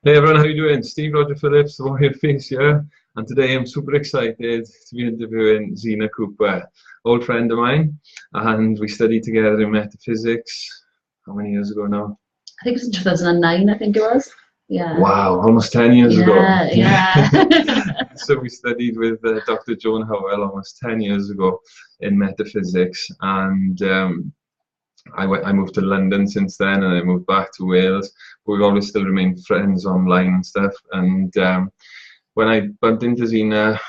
Hey everyone, how you doing? Steve Roger Phillips, the Warrior Face here, and today I'm super excited to be interviewing Zena Cooper, old friend of mine, and we studied together in metaphysics. How many years ago now? I think it was in 2009, I think it was. Yeah. Wow, almost 10 years ago. Yeah. So we studied with Dr. Joan Howell almost 10 years ago in metaphysics, and I moved to London since then, and I moved back to Wales. But we've always still remained friends online and stuff. And when I bumped into Zena,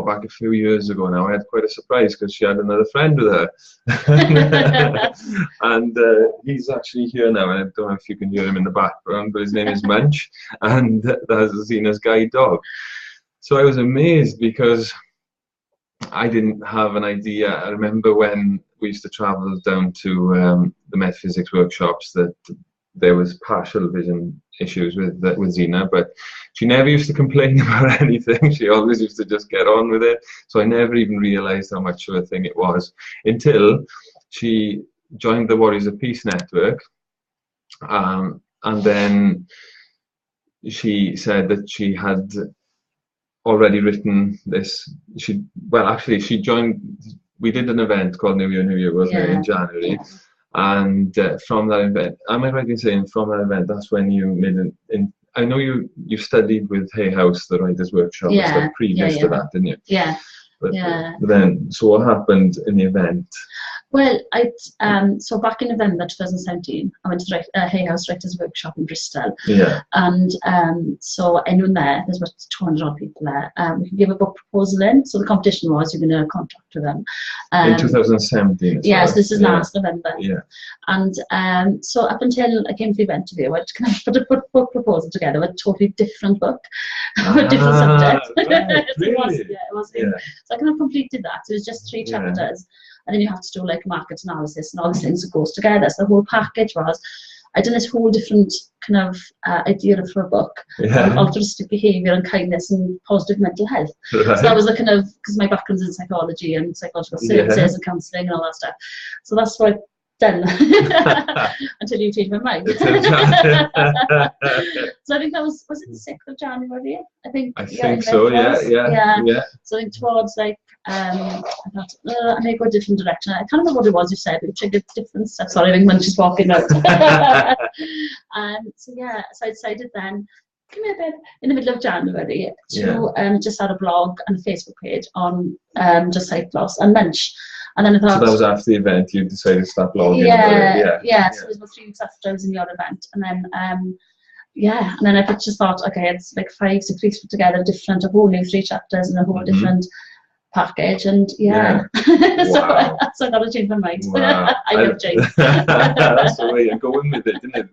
back a few years ago now, I had quite a surprise because she had another friend with her. And he's actually here now, and I don't know if you can hear him in the background, but his name is Munch, and that's Zena's guide dog. So I was amazed because I didn't have an idea. I remember when we used to travel down to the metaphysics workshops that there was partial vision issues with Zena, but she never used to complain about anything. She always used to just get on with it. So I never even realized how much of a thing it was until she joined the Warriors of Peace network, and then she said that she had already written this. She joined. We did an event called New Year, wasn't it, in January? Yeah. And from that event, am I right in saying from that event, that's when you made I know you studied with Hay House, the Writers' Workshop, stuff previous to that, didn't you? Yeah. But then, so what happened in the event? Well, so back in November 2017, I went to the Hay House Writers' Workshop in Bristol. Yeah. And so anyone there's about 200 odd people there. We could give a book proposal in. So the competition was you're going to contract with them. In 2017. Yes, this is last November. Yeah. And so up until I came to the event interview, I kind of put a book proposal together with a totally different book, with different subject. Right, really? It was. So I kind of completed that. So it was just 3 chapters. And then you have to do like market analysis and all these things that goes together. So the whole package was, I done this whole different kind of idea for a book on altruistic behaviour and kindness and positive mental health. Right. So that was the kind of, because my background's in psychology and psychological services and counselling and all that stuff. So that's what I've done until you changed my mind. So I think that was it the 6th of January? I think so, yeah. So I think towards like, I thought, I may go a different direction. I can't remember what it was you said, but it triggered different stuff. Sorry, I think when she's walking out. So I decided then, come here, babe, in the middle of January to just start a blog and a Facebook page on just sight loss and munch. And then I thought, so that was after the event, you decided to start blogging? So it was about 3 weeks after I was in your event. And then, and then I just thought, okay, it's like 5, 6 weeks put together, a whole new 3 chapters and a whole different package. And so I got to change my mind. Wow. I love change. That's the way you're going with it, isn't it?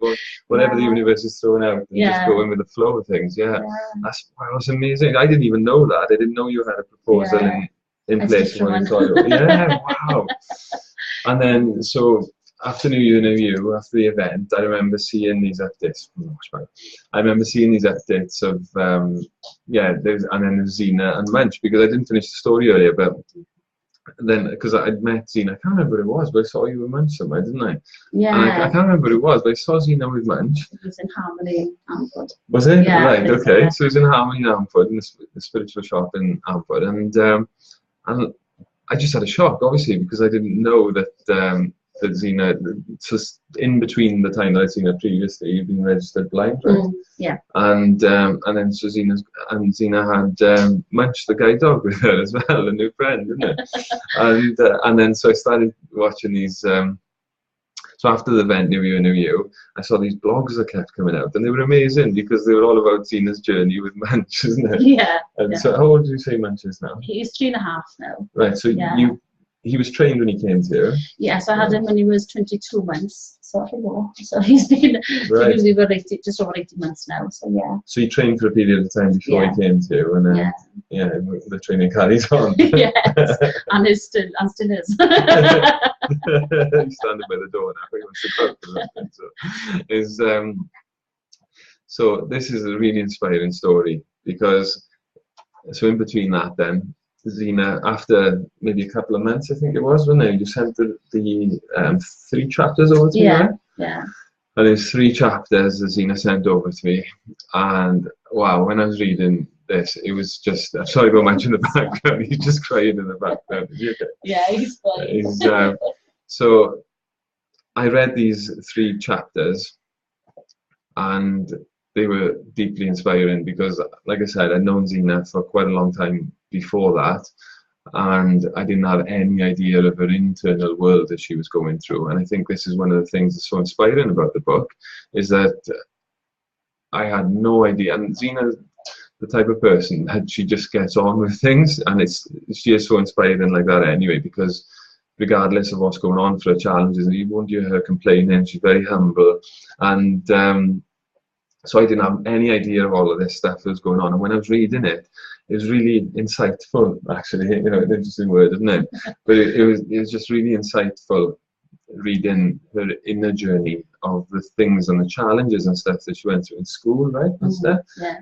Whatever the universe is throwing out, you just go in with the flow of things. That's amazing. I didn't even know that. I didn't know you had a proposal in place when you saw it. Wow. And then, so after New Year, New You, after the event, I remember seeing these updates. I remember seeing these updates of, and then there's Zena and Munch, because I didn't finish the story earlier, but then, because I'd met Zena, I can't remember what it was, but I saw you with Munch somewhere, didn't I? Yeah. And I can't remember what it was, but I saw Zena with Munch. It was in Harmony, Amford. Was it? Yeah, right, okay. So it was in Harmony in Amford, in the spiritual shop in Amford, and I just had a shock, obviously, because I didn't know that that Zena, just in between the time that I'd seen her previously, you've been registered blind, right? And then so Zena had Munch, the guide dog, with her as well, a new friend, didn't it? And then so I started watching these. So after the event, New Year, New You, I saw these blogs that kept coming out, and they were amazing because they were all about Zena's journey with Munch, isn't it? Yeah. And so, how old did you say Munch is now? He's 3.5 now. Right. So he was trained when he came to you. Yeah. So I had him when he was 22 months. So he's been usually about 80, just over 18 months now. So yeah. So he trained for a period of time before he came to you, and then the training carries on. Yes, and still is. He's standing by the door now. He wants to talk to them. So this is a really inspiring story, because so in between that, then Zena, after maybe a couple of months, I think it was, when you sent the 3 chapters over to me, right? Yeah. And there's 3 chapters that Zena sent over to me, and wow, when I was reading this, it was just, I'm sorry about much in the background, he's just crying in the background. Is he okay? Yeah, he's funny. So I read these 3 chapters, and they were deeply inspiring because, like I said, I'd known Zena for quite a long time before that, and I didn't have any idea of her internal world that she was going through. And I think this is one of the things that's so inspiring about the book, is that I had no idea. And Zena's the type of person that she just gets on with things, and she is so inspiring like that anyway, because regardless of what's going on for her challenges, you won't hear her complaining. She's very humble, and so I didn't have any idea of all of this stuff that was going on. And when I was reading it, it was really insightful, actually. You know, an interesting word, isn't it? But it was just really insightful reading her inner journey of the things and the challenges and stuff that she went through in school, right? And stuff. Yeah.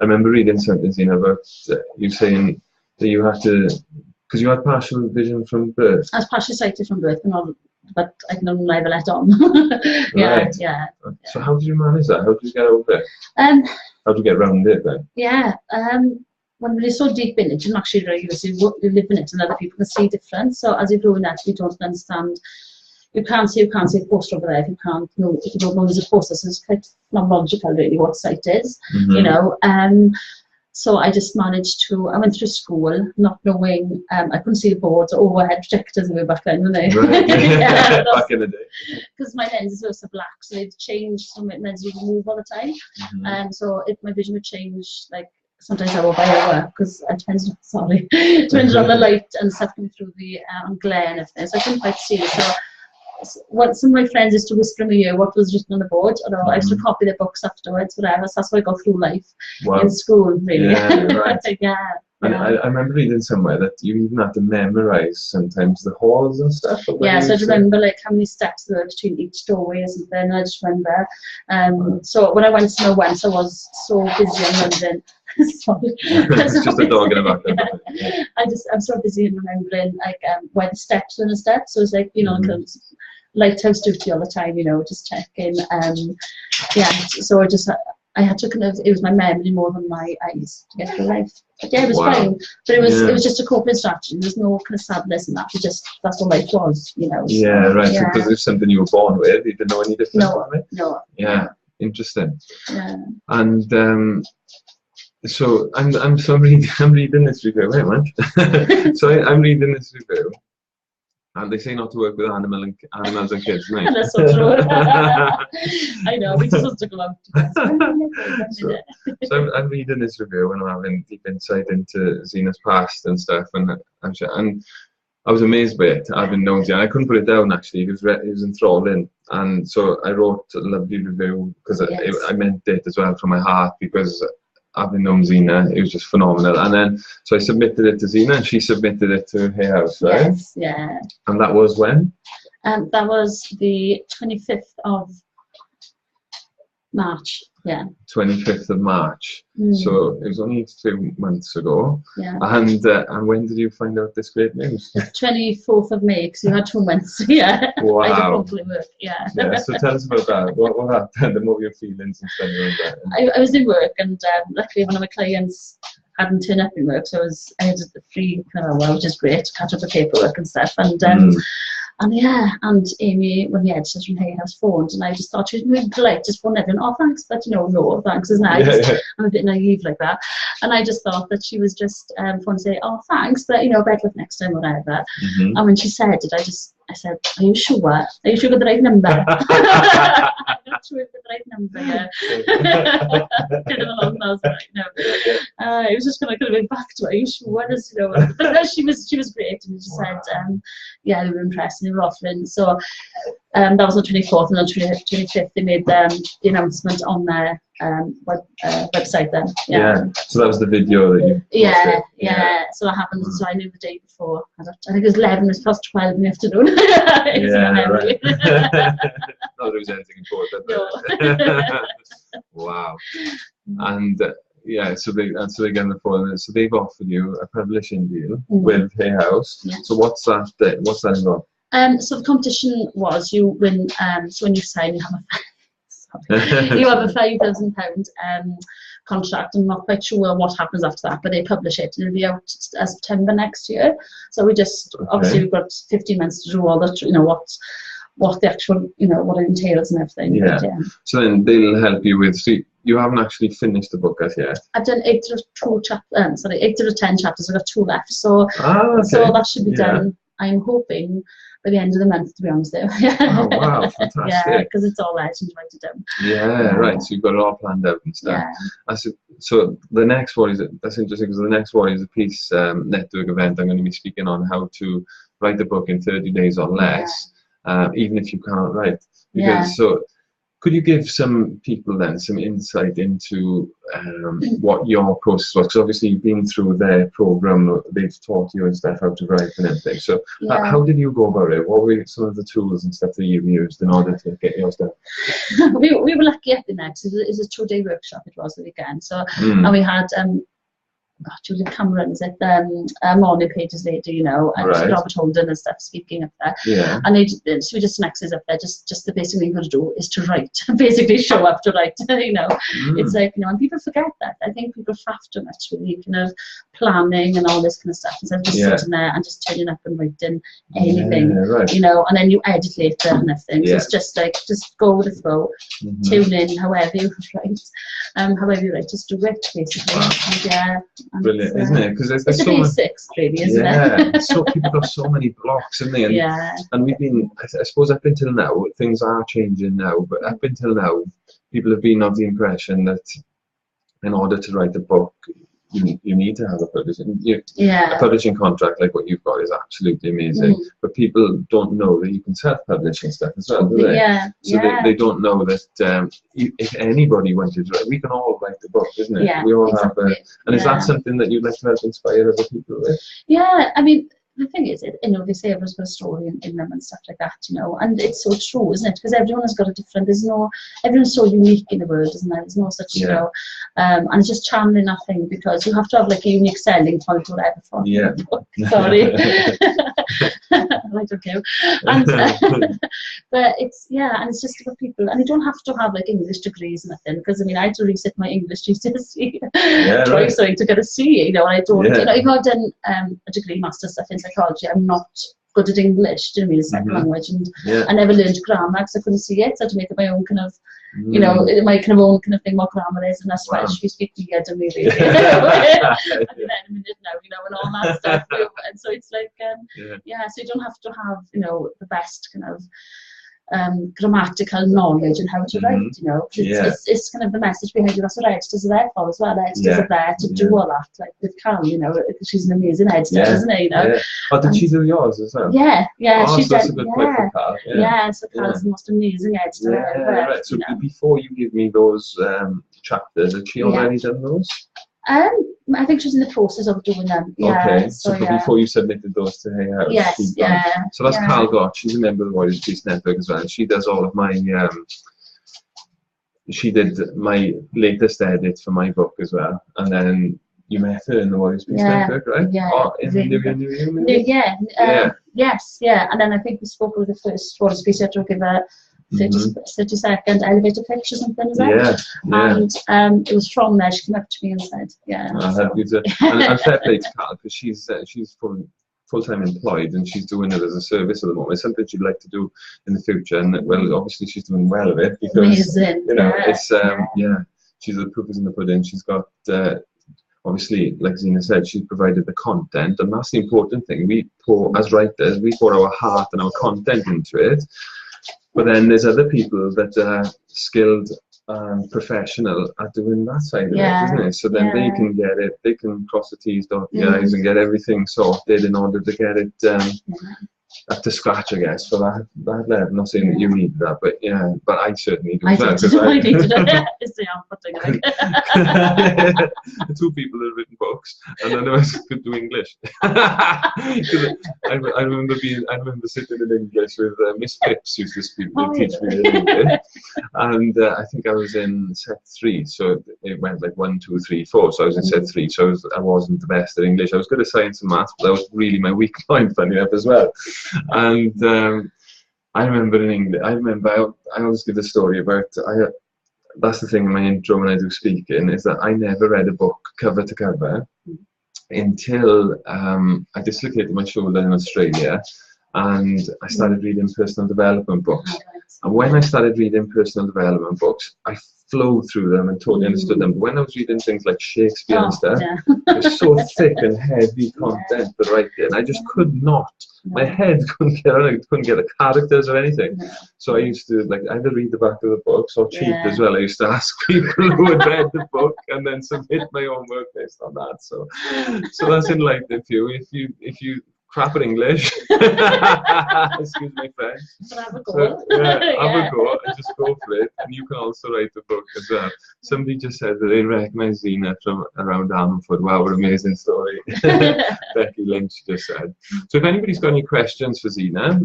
I remember reading something, you know, about you saying that you had to, because you had partial vision from birth. I was partially sighted from birth, but I can never let on. Yeah, right. Yeah. So how did you manage that? How did you get over it? How did you get around it then? Yeah. When you're so deep in it, you don't actually realise you live in it, and other people can see different. So as you're growing up, you don't understand. You can't see a poster over there if you can't know, if you don't know there's a poster. So it's quite not logical really what sight is, you know. So I just managed to, I went through school not knowing, I couldn't see the boards or overhead projectors way back then, weren't they? Right. Yeah, back in the day. Because my lenses were so black, so they'd change, some lenses would move all the time. So my vision would change, like, sometimes hour by hour, because I turned on the light and stuff coming through the glare and everything, so I couldn't quite see. So what some of my friends used to whisper in my ear what was written on the board, or I used to copy their books afterwards, whatever. So that's how I got through life in school, really. Yeah, right. Yeah. And I remember reading somewhere that you even have to memorize sometimes the halls and stuff. Yeah, so I remember like how many steps there were between each doorway or something, and I just remember. So when I went somewhere once, I was so busy and wondering. Sorry. It's just a dog in the background. Yeah. I'm so busy in remembering like where the steps were and stuff. So it's like, you know, lighthouse duty all the time, you know, just checking. Yeah, so I had to kind of, it was my memory more than my eyes to get through life. But yeah, it was fine. But it was just a coping strategy. There's no kind of sadness in that. It just, that's what life was, you know. So, yeah, right. Yeah. Because it's something you were born with. You didn't know any different about it. No. Yeah, interesting. Yeah. And so I'm reading this review. Wait a minute. So I'm reading this review. And they say not to work with animals and kids, right? That's so true. I know, we just want to go out. So I'm reading this review and I'm having deep insight into Zena's past and stuff, and I was amazed by it. I've been known to, and I couldn't put it down actually. It was enthralling, and so I wrote a lovely review because I meant it as well from my heart, because having known Zena, it was just phenomenal. And then, so I submitted it to Zena, and she submitted it to her house, right? Yes, yeah. And that was when? That was the 25th of March, yeah. 25th of March. So it was only 2 months ago. Yeah. And when did you find out this great news? The 24th of May, because you had 2 months. Yeah. Wow. I did probably work. Yeah. So tell us about that. What happened? The more your feelings and stuff like that. I was in work, and luckily one of my clients hadn't turned up in work, so I had a free kind of hour, which is great, to catch up with paperwork and stuff. And Amy, when the editors from Hay House phoned, and I just thought she was really polite, just phoned everyone, oh thanks, but you know, no thanks, isn't it? I'm a bit naive like that, and I just thought that she was just phone to say, oh thanks, but you know, better luck next time, whatever. And when she said it, I said, are you sure? Are you sure with the right number? I'm not sure with the right number. Yeah. Did it along those right now. It was just kind of going back to her. Are you sure? But no, she was great, and she said, yeah, they were impressed and they were offering. So that was on 24th, and on 25th they made the announcement on their website then. Yeah. So that was the video that you. Yeah. So that happened. So I knew the day before. I think it was 11. It was past 12 in the afternoon. Right. Not that it was anything important. No. Wow. And so they get on the phone. So they've offered you a publishing deal with Hay House. Yeah. So what's that involved? So the competition was you win. So when you sign, you have you have a £5,000 contract. I'm not quite sure what happens after that, but they publish it and it'll be out as September next year. So we just obviously we've got 15 months to do all that. You know what the actual what it entails and everything. Yeah. But, so then they'll help you with. So you haven't actually finished the book as yet. I've done 8 to 10 chapters. I've got 2 left. So okay. so that should be done. I'm hoping by the end of the month, to be honest. Oh wow, fantastic! Yeah, because it's all legend right to do. Yeah, right. So you've got it all planned out and stuff. Yeah. So the next one is that's interesting because the next one is a peace network event. I'm going to be speaking on how to write a book in 30 days or less, even if you can't write. Because so. Could you give some people then some insight into what your process was? Because obviously you've been through their program, they've taught you and stuff how to write and everything. So how did you go about it? What were some of the tools and stuff that you've used in order to get yours done? we were lucky at the next. It was a 2-day workshop. It was the weekend. So and we had Julia Cameron is at morning pages later, and Robert Holden and stuff speaking up there. Yeah. And so we just nexus up there. Just the basic thing you've got to do is to write. Basically show up to write. It's like and people forget that. I think people faff too much with the kind of planning and all this kind of stuff. Instead of just sitting there and just turning up and writing anything. And then you edit later and everything. So it's just like just go with the flow, tune in however you write. However you write, just do it basically. And, brilliant, isn't it? Because there's the so basics, really, isn't it? So people got so many blocks, isn't they? And we've been, I suppose, up until now, things are changing now. But up until now, people have been of the impression that in order to write a book, you need to have a publishing contract like what you've got is absolutely amazing. But people don't know that you can self-publish and stuff as well, do they? So they don't know that if anybody wanted to write, we can all write a book, isn't it? We all have and is that something that you'd like to help inspire other people with? Yeah, I mean, the thing is, they say everyone's got a story in them and stuff like that, and it's so true, isn't it? Because everyone has got a different, everyone's so unique in the world, isn't there? There's no such, and it's just channeling that thing because you have to have like a unique selling point or whatever for the book. Sorry. I don't care. And, but and it's just about people, and you don't have to have like English degrees and nothing, because I had to reset my English GCSE twice to get a C, and I don't, even though I've done a degree, master's stuff in psychology, I'm not good at English, do you know what I mean, second language, and I never learned grammar because I couldn't see it, so I had to make up my own kind of, my kind of own kind of thing, what grammar is, and that's why we speak together, and really, and all that stuff, and so it's like, so you don't have to have, the best kind of grammatical knowledge and how to write, it's kind of the message behind it. That's what editors are there for as well. Editors are there to do all that, like with Cal, she's an amazing editor, isn't she? Oh, did she do yours as well? She's so that's a good point for Cal. So Cal's the most amazing editor. Right. So before you give me those chapters, had she already done those? I think she's in the process of doing them. Okay, so before you submitted those to her house. Yes, So that's Carl Gott. She's a member of the Warriors Peace Network as well. And she does all of my. She did my latest edit for my book as well, and then you met her in the Warriors Peace Network, right? Or in New Year, Yes, and then I think we spoke with the first Warriors Peace Network give a 30-second elevator pitch or something, is it? And it was from there, she came up to me and said, I'll help you to, and fair play to Carl, because she's full-time employed and she's doing it as a service at the moment. It's something she'd like to do in the future, and well, obviously she's doing well with it because amazing. It's she's the proof is in the pudding. She's got obviously, like Zena said, she's provided the content, and that's the important thing. As writers, we pour our heart and our content into it. But then there's other people that are skilled and professional at doing that side of it, isn't it? So then they can get it, they can cross the T's, dot the I's, and get everything sorted in order to get it up to scratch, I guess, for that level. I'm not saying that you need that, but I certainly do. I needed it. It's the outputting. The two people that have written books, and I know I could do English. I remember sitting in English with Miss Phillips, who used to teach me English, and I think I was in set 3, so it went like 1, 2, 3, 4. So I was in set 3, so I wasn't the best at English. I was good at science and maths, but that was really my weak point, funny enough, as well. And I remember in English, I always give the story about, that's the thing in my intro when I do speaking, is that I never read a book cover to cover until I dislocated my shoulder in Australia, and I started reading personal development books. And when I started reading personal development books, I flowed through them and totally understood them. But when I was reading things like Shakespeare and stuff, it was so thick and heavy content to write in. I just could not. My head couldn't get the characters or anything. So I used to either read the back of the books or cheat as well. I used to ask people who had read the book and then submit my own work based on that. So that's enlightening for you. If you crap at English, excuse my French. Have a go. So, have a go and just go for it. And you can also write a book as well. Somebody just said that they recognise Zena from around Ammanford. Wow, what an amazing story. Becky Lynch just said. So if anybody's got any questions for Zena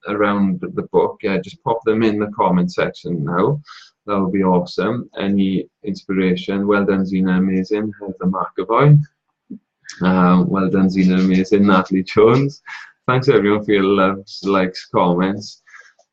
around the book, just pop them in the comment section now. That would be awesome. Any inspiration? Well done, Zena, amazing. Heather McAvoy. Well done, Zena, amazing. Natalie Jones. Thanks everyone for your loves, likes, comments.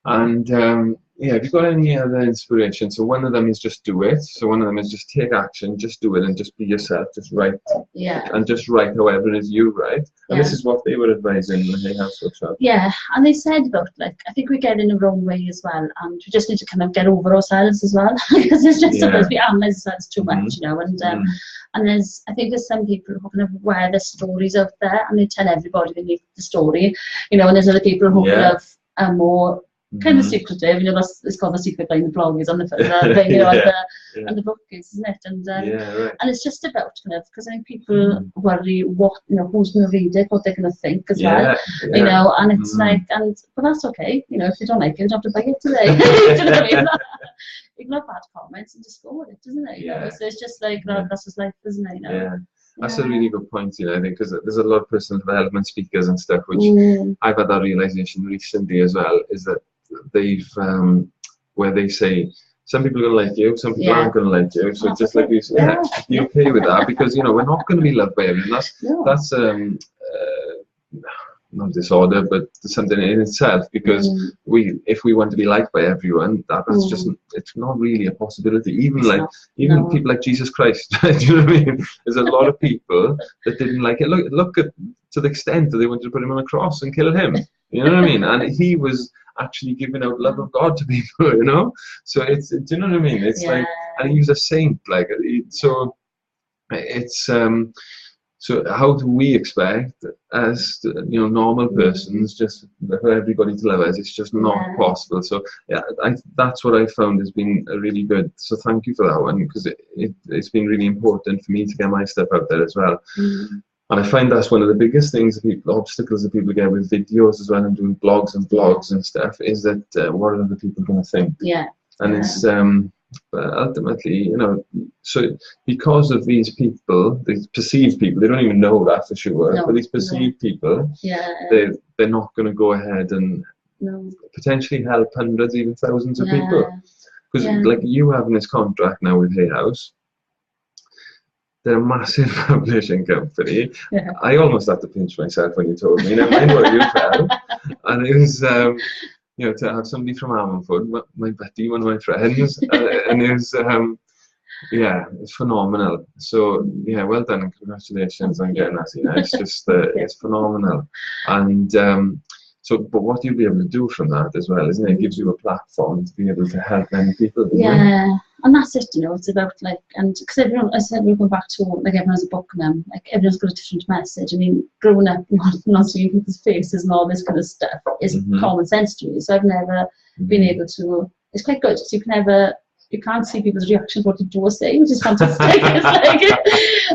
And if you've got any other inspiration, so one of them is just do it. So one of them is just take action, just do it, and just be yourself, just write. And just write however it is you write. And this is what they were advising in the Hay House Workshop. Yeah, and they said about I think we get in the wrong way as well, and we just need to kind of get over ourselves as well, because it's just supposed to be analysed too much, you know. And I think there's some people who kind of wear their stories out there, and they tell everybody they need the story, you know. And there's other people who kind of are more kind of secretive, you know. It's called the secret behind the blog is on the thing, you know, and the book is, isn't it? And and it's just about kind of, because I think people worry what, you know, who's going to read it, what they're going to think as well, you know. And it's but that's okay, you know. If you don't like it, you don't have to buy it today. You know what I mean? Ignore bad comments and just go with it, isn't it? You know? So it's just that's just life, isn't it? You know? That's a really good point, you know. I think because there's a lot of personal development speakers and stuff, which I've had that realization recently as well, is that they've where they say some people are going to like you, some people aren't going to like you. So just like you said, be okay with that, because you know we're not going to be loved by everyone. That's not disorder, but something in itself, because if we want to be liked by everyone, that's just, it's not really a possibility. Even people like Jesus Christ, do you know what I mean? There's a lot of people that didn't like it. Look at, to the extent that they wanted to put him on a cross and kill him, you know what I mean? And he was actually giving out love of God to people, you know. So it's, do you know what I mean? It's and he was a saint, so it's so how do we expect, as you know, normal persons, just for everybody to love us? It's just not possible. So that's what I found has been really good. So thank you for that one, because it's been really important for me to get my stuff out there as well. And I find that's one of the biggest things, obstacles that people get with videos as well, and doing blogs and stuff, is that what are other people going to think? And it's but ultimately, you know, so because of these people, these perceived people, they don't even know that for sure, but these perceived people, they're not going to go ahead and potentially help hundreds, even thousands of people. Because like you having this contract now with Hay House, they're a massive publishing company. I almost had to pinch myself when you told me, never mind what you felt. And it was you know, to have somebody from Ammanford, my buddy, one of my friends, and it was, it's phenomenal. So, well done and congratulations on getting that, you know, it's just, it's phenomenal. And so, but what you'll be able to do from that as well, isn't it? It gives you a platform to be able to help many people. And that's it, you know. It's about and because everyone, I said, we'll go back to everyone has a book now. Everyone's got a different message. I mean, growing up, not seeing people's faces and all this kind of stuff is common sense to me. So I've never been able to. It's quite good. So you can't see people's reactions what you do or say, which is fantastic.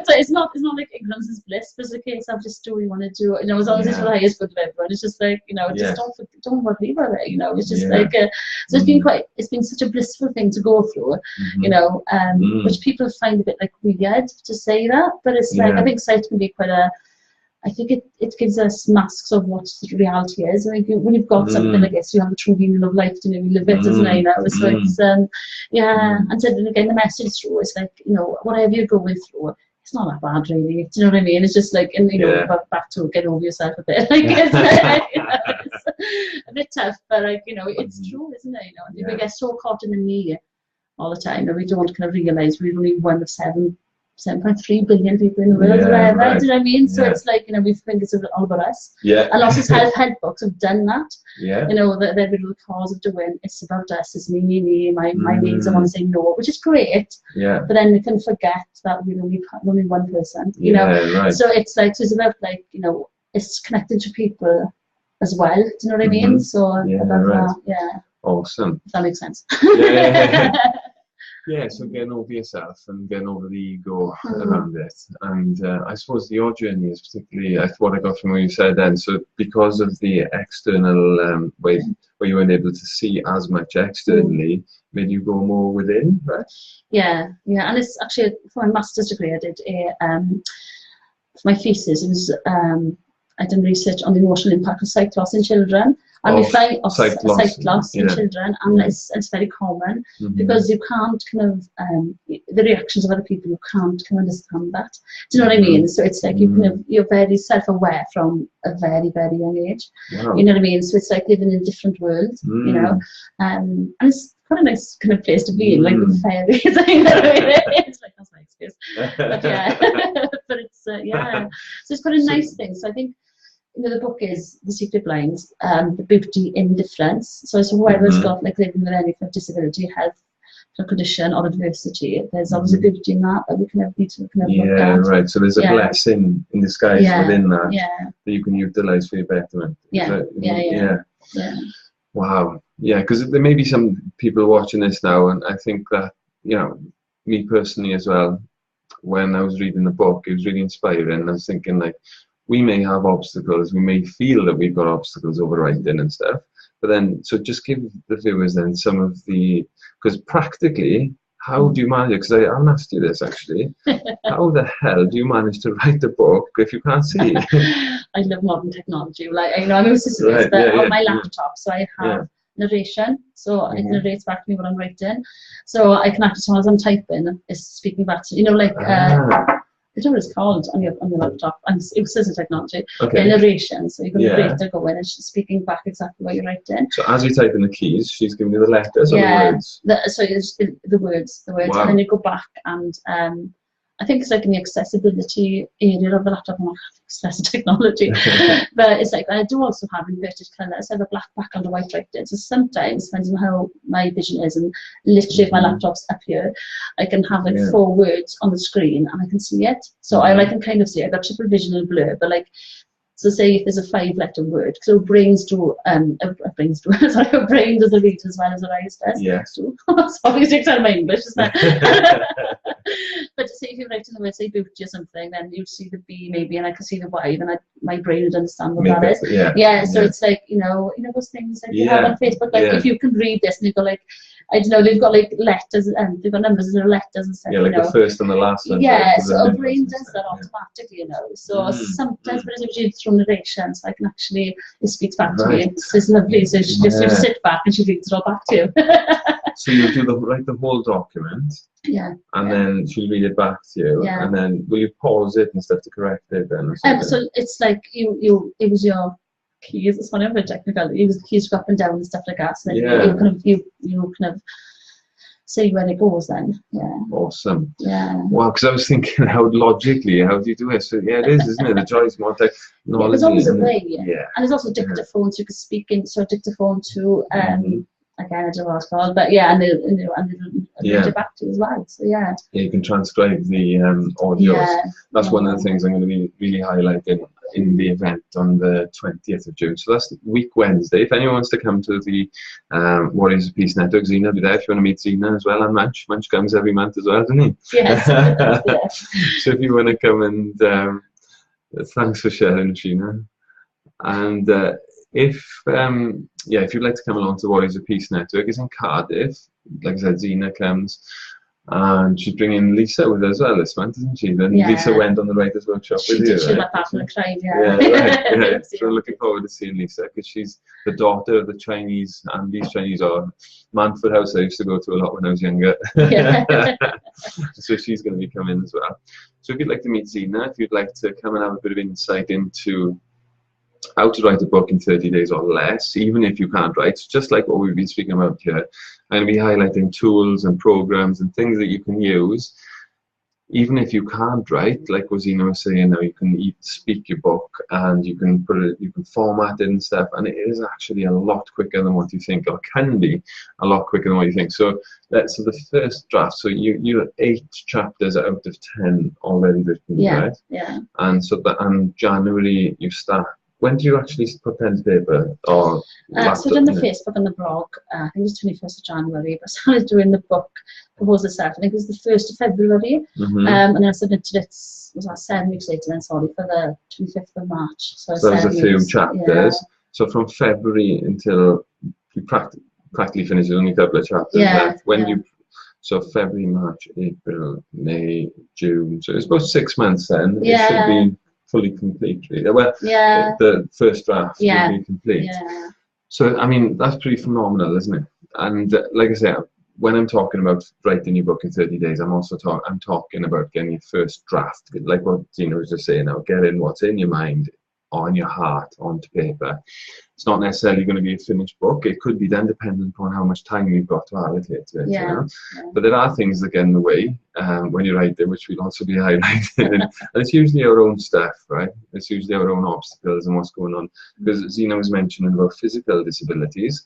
So it's not like ignorance is bliss, but it's a case of just do what you want to do. You know, as long as it's for the highest good of everyone. It's just you know, just don't worry about it. You know, it's just so it's been such a blissful thing to go through. You know, which people find a bit weird to say that, but it's I think sight can be quite I think it gives us masks of what the reality is. I mean, when you've got something like this, you have a true meaning of life, you know, you live it, isn't it? You know? So it's and so then again, the message through is you know, whatever you're going through, it's not that bad really. Do you know what I mean? It's just like, and you know, back to get over yourself a bit. Like it's, you know, it's a bit tough, but like, you know, it's true, isn't it? You know, we get so caught in the me all the time that we don't kind of realise we're only one of 7.3 billion people in the world, whatever. Right. Do you know what I mean? So it's like, you know, we think it's all about us. Yeah. And lots of self-help books have done that. Yeah. You know, they're really the cause of doing, it's about us, it's me, my needs, I want to say no, which is great. Yeah. But then we can forget that we're only one person, you know. Right. So it's like, so it's about like, you know, it's connected to people as well. Do you know what I mean? So that, awesome. If that makes sense. Yeah, so getting over yourself and getting over the ego around it. And I suppose your journey is particularly, what I got from what you said then, so because of the external way where you weren't able to see as much externally, made you go more within, right? Yeah. And it's actually, for my master's degree, I did for my thesis, it was, I did research on the emotional impact of sight loss in children. And we find sight loss in children, and it's very common because you can't kind of the reactions of other people, you can't kind of understand that. Do you know what I mean? So it's like you're very self-aware from a very, very young age. Wow. You know what I mean? So it's like living in a different world, you know, and it's quite a nice kind of place to be in, like the fairies. It's like, that's my excuse, but yeah, but it's so it's quite a nice thing. So I think, you know, the book is The Secret Blinds, the beauty in difference. So whoever's got like living with any kind of disability, health condition or adversity, there's always a beauty in that we kind of need to kind of look at. Right. So there's a blessing in disguise within that that you can utilise for your betterment. Wow. Yeah, because there may be some people watching this now, and I think that, you know, me personally as well, when I was reading the book, it was really inspiring. I was thinking, like, we may have obstacles, we may feel that we've got obstacles overriding and stuff, but then, so just give the viewers then some of the, because practically, how do you manage it? Because I'll ask you this actually, how the hell do you manage to write a book if you can't see? I love modern technology. Like, you know, I'm a sister, but on my laptop, so I have narration, so it narrates back to me what I'm writing, so I can actually, as I'm typing, it's speaking back to, you know, like, I don't know what it's called on your laptop, and it says the technology, narration, so you can narrator go in and she's speaking back exactly what you're writing. So as you type in the keys, she's giving you the letters or the words? So it's the words, wow. And then you go back and I think it's like in the accessibility area of the laptop, I'm like, access technology. But it's like, I do also have inverted colours. I have a black background and white writing. So sometimes, depending on how my vision is, and literally if my laptop's up here, I can have like 4 words on the screen and I can see it. So I can kind of see it. I've got triple vision and blur, but like, so say if there's a 5-letter word, so brains do, sorry, a brain does the read as well as the eyes does. Yeah. So obviously it's out of my English, isn't it? But say if you're writing the word, say booty or something, then you'd see the B maybe, and I can see the Y, then my brain would understand what that is. So it's like, you know those things like you have on Facebook, like if you can read this and you go like, I don't know, they've got like letters and they've got numbers and letters and stuff. Yeah, like the first and the last one. Yeah, so our brain does that automatically, you know. So sometimes, but it's usually through narration, so I can actually, it speaks back to me. It's lovely. So she just sit back and she reads it all back to you. So you do write the whole document. Yeah. And then she'll read it back to you. Yeah. And then will you pause it and stuff to correct it then? So it's like it was your keys, it's one of the technical, it was the keys go up and down and stuff like that, so then you kind of see where it goes then. Awesome. Well, because I was thinking, how logically, how do you do it? So it is, isn't it? The joys more technology. There's always a way, and there's also dictaphone, so you can speak in, so dictaphone to again, I don't know what it's called, but and they'll it back to you as well. So you can transcribe the audios. That's one of the things I'm going to be really highlighting in the event on the 20th of June. So that's week Wednesday. If anyone wants to come to the Warriors of Peace Network, Zena will be there if you want to meet Zena as well, and Munch. Munch comes every month as well, doesn't he? Yes. So if you want to come and thanks for sharing, Sheena. And if you'd like to come along to Warriors of Peace Network, it's in Cardiff. Like I said, Zena comes. And she's bringing Lisa with her as well this month, isn't she? Then Lisa went on the writers' workshop with you. She did. My partner cried. Yeah. Yeah. So I'm looking forward to seeing Lisa because she's the daughter of the Chinese, and these Chinese are Manford House. I used to go to a lot when I was younger. So she's going to be coming as well. So if you'd like to meet Zena, if you'd like to come and have a bit of insight into how to write a book in 30 days or less, even if you can't write, just like what we've been speaking about here, and be highlighting tools and programs and things that you can use, even if you can't write, like Zena was saying. Now you can speak your book, and you can you can format it and stuff, and it is actually a lot quicker than what you think, or can be a lot quicker than what you think. So the first draft. So you're 8 chapters out of 10 already written, right? Yeah. And so and January you start. When do you actually put pen to paper? Or so done the Facebook and the blog, I think it was 21st of January, but I started doing the book proposal itself, I think it was the 1st of February, and then I submitted it, was that 7 weeks later then, sorry, for the 25th of March. So there's a few chapters. Yeah. So from February until you practically finish it, only a couple of chapters left. So February, March, April, May, June, so it's about 6 months then. It should be fully complete, really. Well, the first draft will be complete. Yeah. So, I mean, that's pretty phenomenal, isn't it? And like I say, when I'm talking about writing your book in 30 days, I'm also talking about getting your first draft, like what Zena was just saying now, getting what's in your mind or in your heart onto paper. It's not necessarily going to be a finished book. It could be then dependent upon how much time you've got to allocate to it. You know? But there are things that get in the way when you write them, which will also be highlighted. And it's usually our own stuff, right? It's usually our own obstacles and what's going on. Because Zena was mentioning about physical disabilities,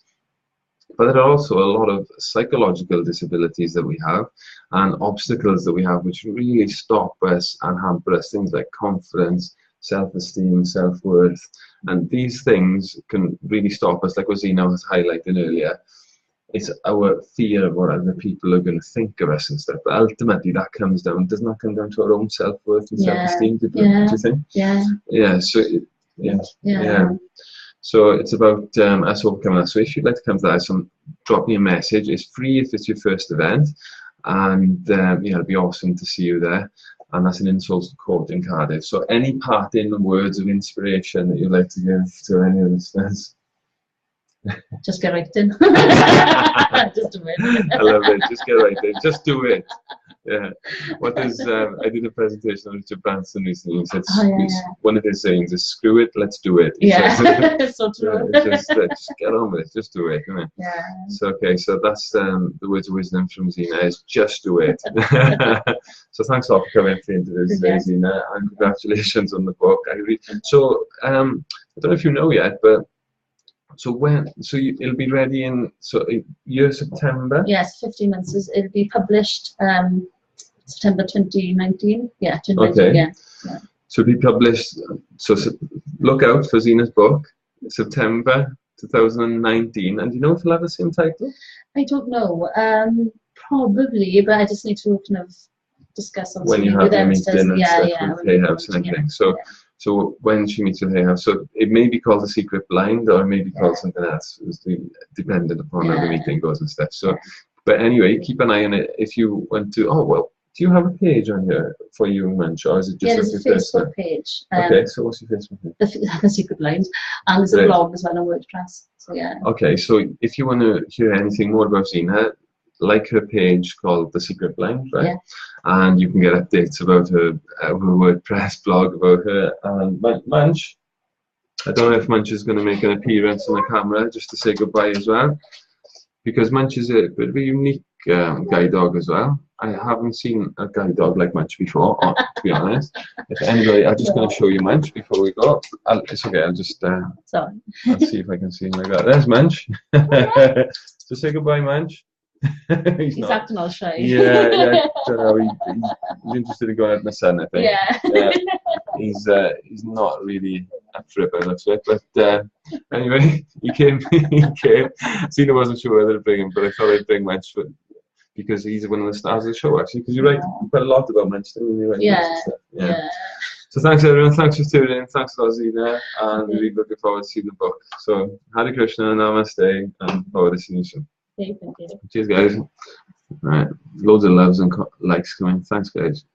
but there are also a lot of psychological disabilities that we have and obstacles that we have which really stop us and hamper us, things like confidence, self-esteem, self-worth, and these things can really stop us, like what Zena was highlighting earlier. It's our fear of what other people are going to think of us and stuff, but ultimately that comes down, doesn't that come down to our own self-worth and self-esteem, do you think? So it's about us overcoming that. So if you'd like to come to that, drop me a message. It's free if it's your first event, and it'd be awesome to see you there. And that's an Insults to Court in Cardiff. So any parting words of inspiration that you'd like to give to any of the listeners? Just get right in. Just do it. I love it. Just get right in. Just do it. Yeah. What is I did a presentation on Richard Branson recently. He said one of his sayings is "Screw it, let's do it." It's so true. Just get on with it. Just do it, isn't it? Yeah. So so that's the words of wisdom from Zena is just do it. So thanks a lot for coming to the interview today, Zena, and congratulations on the book. I don't know if you know yet, but it'll be ready in year September? Yes, 15 months. It'll be published September 2019. Yeah, 2019. Okay. Yeah. So it'll be published. So look out for Zena's book, September 2019. And do you know if it'll have the same title? I don't know. Probably, but I just need to kind of discuss when you have your meeting and stuff with Hay House and everything. So when she meets with Hay House, so it may be called The Secret Blind, or it may be called something else, dependent upon how the meeting goes and stuff. So, but anyway, keep an eye on it. If you want to, do you have a page on here for you and Munch, or is it just there's a Facebook page? Okay, so what's your Facebook page? The Secret Blind, and there's a blog as well on WordPress. So Okay, so if you want to hear anything more about Zena, like her page called The Secret Blind, right? Yeah. And you can get updates about her WordPress blog, about her. And Munch, I don't know if Munch is going to make an appearance on the camera just to say goodbye as well, because Munch is a bit of a unique guide dog as well. I haven't seen a guide dog like Munch before, to be honest. If anybody, I'm just going to show you Munch before we go. It's okay, I'll just I'll see if I can see him like that. There's Munch. So say goodbye, Munch. He's acting all shy. Yeah, I don't know. He's interested in going out in the sun, I think. Yeah. He's not really up for it by the looks of it. But anyway, he came. Zena wasn't sure whether to bring him, but I thought I'd bring Munch because he's one of the stars of the show, actually. Because you write quite a lot about Munch, don't you? Yeah. So thanks everyone. Thanks for tuning in. Thanks a lot, Zena, and really looking forward to seeing the book. So Hare Krishna, Namaste, and forward to seeing you soon. Thank you. Cheers, guys. Right. Loads of loves and likes coming. Thanks, guys.